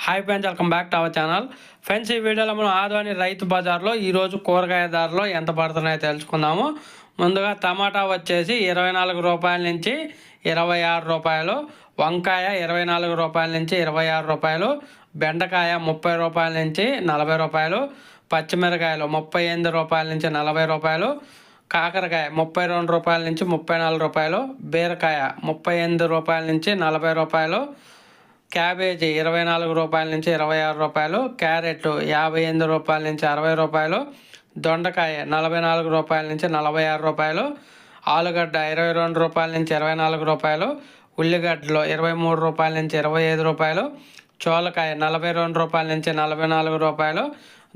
Hi friends, welcome back to our channel. Friends, ఈ వీడియోలో మనం ఆదోని రైతు బజార్లో ఈరోజు కూరగాయ ధరలు ఎంత పడుతున్నాయో తెలుసుకుందాము. ముందుగా టమాటా వచ్చేసి 24 రూపాయల నుంచి 26 రూపాయలు, వంకాయ 24 రూపాయల నుంచి 26 రూపాయలు, బెండకాయ 30 రూపాయల నుంచి 40 రూపాయలు, పచ్చిమిరకాయలు 38 రూపాయల నుంచి 40 రూపాయలు, కాకరకాయ 32 రూపాయల నుంచి 34 రూపాయలు, బీరకాయ 38 రూపాయల నుంచి 40 రూపాయలు, క్యాబేజీ 24 రూపాయల నుంచి 26 రూపాయలు, క్యారెట్ 58 రూపాయల నుంచి 60 రూపాయలు, దొండకాయ 44 రూపాయల నుంచి 46 రూపాయలు, ఆలుగడ్డ 22 రూపాయల నుంచి 24 రూపాయలు, ఉల్లిగడ్డలు 23 రూపాయల నుంచి 25 రూపాయలు, చోలకాయ 42 రూపాయల నుంచి 44 రూపాయలు,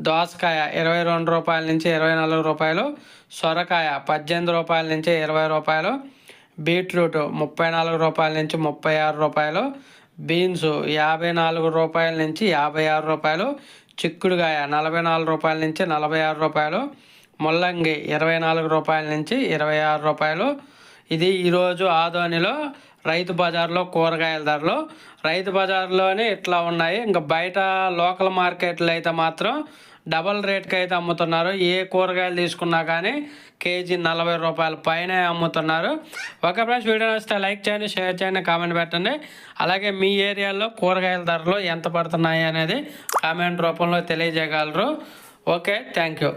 దోసకాయ 22 రూపాయల నుంచి 24 రూపాయలు, సొరకాయ 18 రూపాయల నుంచి 20 రూపాయలు, బీట్రూట్ 34 రూపాయల నుంచి 36 రూపాయలు, బీన్స్ 54 రూపాయల నుంచి 56 రూపాయలు, చిక్కుడుకాయ 44 రూపాయల నుంచి 46 రూపాయలు, ముల్లంగి 24 రూపాయల నుంచి 26 రూపాయలు. ఇది ఈరోజు ఆదోనిలో రైతు బజార్లో కూరగాయల ధరలు. రైతు బజార్లోనే ఇట్లా ఉన్నాయి. ఇంకా బయట లోకల్ మార్కెట్లో అయితే మాత్రం డబల్ రేట్కి అయితే అమ్ముతున్నారు. ఏ కూరగాయలు తీసుకున్నా కానీ కేజీ 40 రూపాయల పైన అమ్ముతున్నారు. ఓకే ఫ్రెండ్స్, వీడియో నచ్చితే లైక్ చేయండి, షేర్ చేయండి, కామెంట్ పెట్టండి. అలాగే మీ ఏరియాలో కూరగాయల ధరలు ఎంత పడుతున్నాయి అనేది కామెంట్ రూపంలో తెలియజేయగలరు. Okay, thank you.